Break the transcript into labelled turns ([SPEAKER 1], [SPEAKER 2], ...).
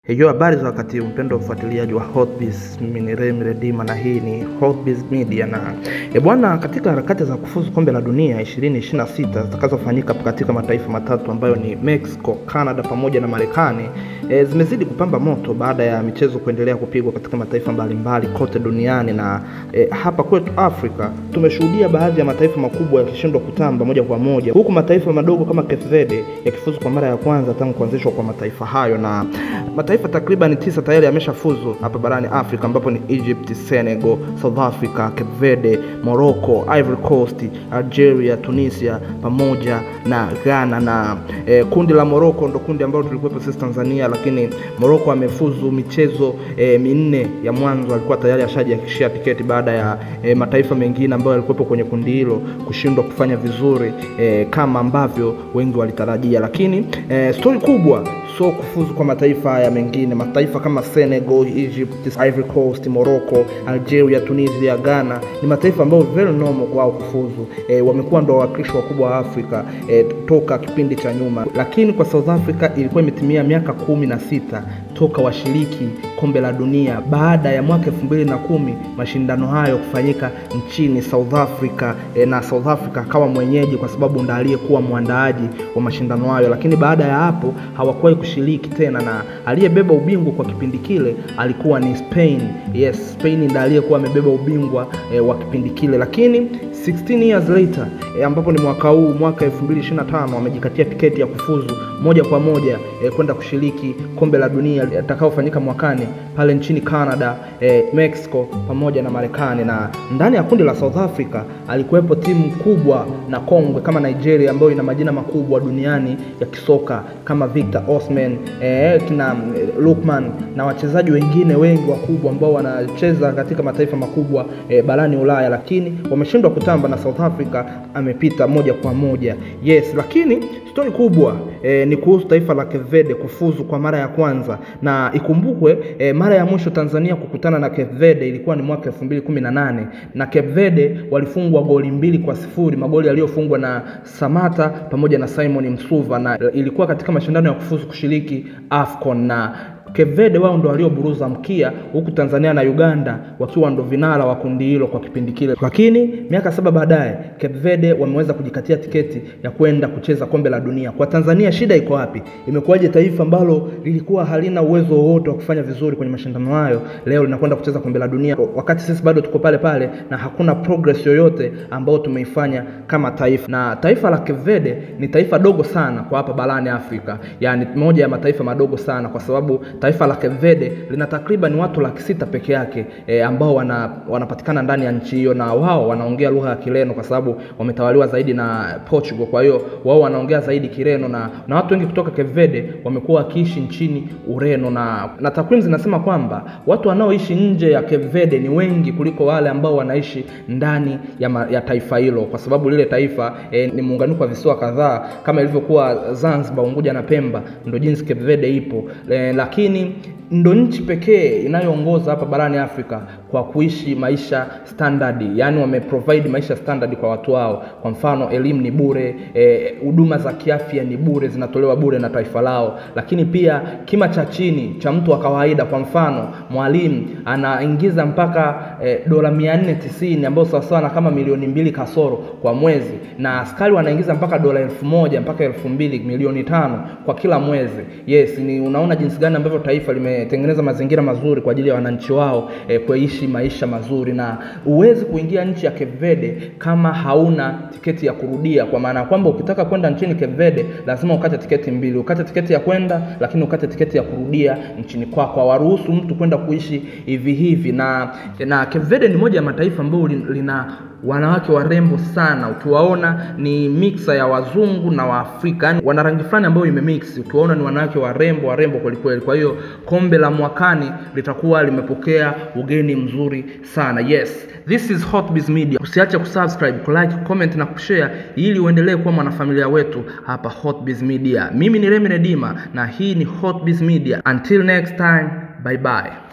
[SPEAKER 1] Hiyo habari za wakati mpendo ufuatiliaji wa Hotbiz, mimi ni Remy Redima na hii ni Hotbiz Media. Na bwana, katika harakati za kufuzu kombe la dunia 2026 zitakazofanyika katika mataifa matatu ambayo ni Mexico, Canada pamoja na Marekani, zimezidi kupamba moto baada ya michezo kuendelea kupigwa katika mataifa mbalimbali kote duniani. Na hapa kwetu Afrika tumeshuhudia baadhi ya mataifa makubwa yakishindwa kutamba moja kwa moja, huku mataifa madogo kama Cape Verde yakifuzu kwa mara ya kwanza tangu kuanzishwa kwa mataifa hayo. Na mataifa takriban 9 tayari yameshafuzu hapa barani Afrika, ambapo ni Egypt, Senegal, South Africa, Cape Verde, Morocco, Ivory Coast, Algeria, Tunisia pamoja na Ghana. Na kundi la Morocco ndo kundi ambalo tulikuwepo sisi Tanzania, lakini Morocco amefuzu michezo minne ya mwanzo, alikuwa tayari ashajihakikishia tiketi baada ya mataifa mengine ambayo yalikuwepo kwenye kundi hilo kushindwa kufanya vizuri kama ambavyo wengi walitarajia. Lakini story kubwa so kufuzu kwa mataifa haya mengine, mataifa kama Senegal, Egypt, Ivory Coast, Morocco, Algeria, Tunisia, Ghana ni mataifa ambayo very normal kwao kufuzu. Wamekuwa ndo wawakilishi wakubwa wa Afrika toka kipindi cha nyuma. Lakini kwa South Africa ilikuwa imetimia miaka 16 toka washiriki kombe la dunia baada ya mwaka 2010 mashindano hayo kufanyika nchini South Africa, na South Africa akawa mwenyeji kwa sababu ndiye aliyekuwa mwandaaji wa mashindano hayo. Lakini baada ya hapo hawakuwahi kushiriki tena, na aliyebeba ubingwa kwa kipindi kile alikuwa ni Spain. Yes, Spain ndiye aliyekuwa amebeba ubingwa wa kipindi kile. Lakini 16 years later, ambapo ni mwaka huu, mwaka 2025, wamejikatia tiketi ya kufuzu moja kwa moja kwenda kushiriki kombe la dunia litakayofanyika mwakani pale nchini Canada, Mexico pamoja na Marekani. Na ndani ya kundi la South Africa alikuwepo timu kubwa na kongwe kama Nigeria ambayo ina majina makubwa duniani ya kisoka kama Victor Osimhen, kina Lookman na wachezaji wengine wengi wakubwa ambao wanacheza katika mataifa makubwa barani Ulaya, lakini wameshindwa kutamba na South Africa amepita moja kwa moja. Yes, lakini story kubwa ni kuhusu taifa la Cape Verde kufuzu kwa mara ya kwanza. Na ikumbukwe mara ya mwisho Tanzania kukutana na Cape Verde ilikuwa ni mwaka 2018, na Cape Verde walifungwa goli 2-0, magoli yaliyofungwa na Samata pamoja na Simon Msuva, na ilikuwa katika mashindano ya kufuzu kushiriki AFCON. Na Cape Verde wao ndo walioburuza mkia, huku Tanzania na Uganda wakiwa ndo vinara wa kundi hilo kwa kipindi kile. Lakini miaka 7 baadaye Cape Verde wameweza kujikatia tiketi ya kwenda kucheza kombe la dunia. Kwa Tanzania shida iko wapi? Imekuwaje taifa ambalo lilikuwa halina uwezo wowote wa kufanya vizuri kwenye mashindano hayo leo linakwenda kucheza kombe la dunia, wakati sisi bado tuko pale pale na hakuna progress yoyote ambayo tumeifanya kama taifa? Na taifa la Cape Verde ni taifa dogo sana kwa hapa barani Afrika, yani moja ya mataifa madogo sana, kwa sababu taifa la Cape Verde lina takriban watu 600 peke yake ambao wanapatikana ndani ya nchi hiyo, na wao wanaongea lugha ya Kireno kwa sababu wametawaliwa zaidi na Portugal. Kwa hiyo wao wanaongea zaidi Kireno, na watu wengi kutoka Cape Verde wamekuwa wakiishi nchini Ureno, na takwimu zinasema kwamba watu wanaoishi nje ya Cape Verde ni wengi kuliko wale ambao wanaishi ndani ya taifa hilo, kwa sababu lile taifa ni muunganiko wa visiwa kadhaa kama ilivyokuwa Zanzibar, Unguja na Pemba, ndio jinsi Cape Verde ipo. Lakini ndo nchi pekee inayoongoza hapa barani Afrika kwa kuishi maisha standard, yani wameprovide maisha standard kwa watu wao. Kwa mfano elimu ni bure, huduma za kiafya ni bure, zinatolewa bure na taifa lao. Lakini pia kima cha chini cha mtu wa kawaida, kwa mfano mwalimu anaingiza mpaka dola 490 ambayo sawa na kama milioni 2 kasoro kwa mwezi, na askari wanaingiza mpaka dola 1000 mpaka 2000, milioni 5 kwa kila mwezi. Yes, ni unaona jinsi gani ambavyo taifa limetengeneza mazingira mazuri kwa ajili ya wananchi wao kuishi maisha mazuri. Na uwezi kuingia nchi ya Cape Verde kama hauna tiketi ya kurudia, kwa maana kwamba ukitaka kwenda nchini Cape Verde lazima ukate tiketi mbili, ukate tiketi ya kwenda lakini ukate tiketi ya kurudia nchini kwako. Hawaruhusu mtu kwenda kuishi hivi hivi. Na Cape Verde ni moja ya mataifa ambayo lina wanawake warembo sana. Ukiwaona ni mixa ya wazungu na Waafrika, yani wana rangi fulani ambayo imemix. Ukiwaona ni wanawake warembo kweli kweli. Kwa hiyo kombe la mwakani litakuwa limepokea ugeni mzuri sana. Yes, this is Hotbiz Media. Usiache kusubscribe, kulike, comment na kushare ili uendelee kuwa mwanafamilia wetu hapa Hotbiz Media. Mimi ni Remy Redima na hii ni Hotbiz Media. Until next time, bye bye.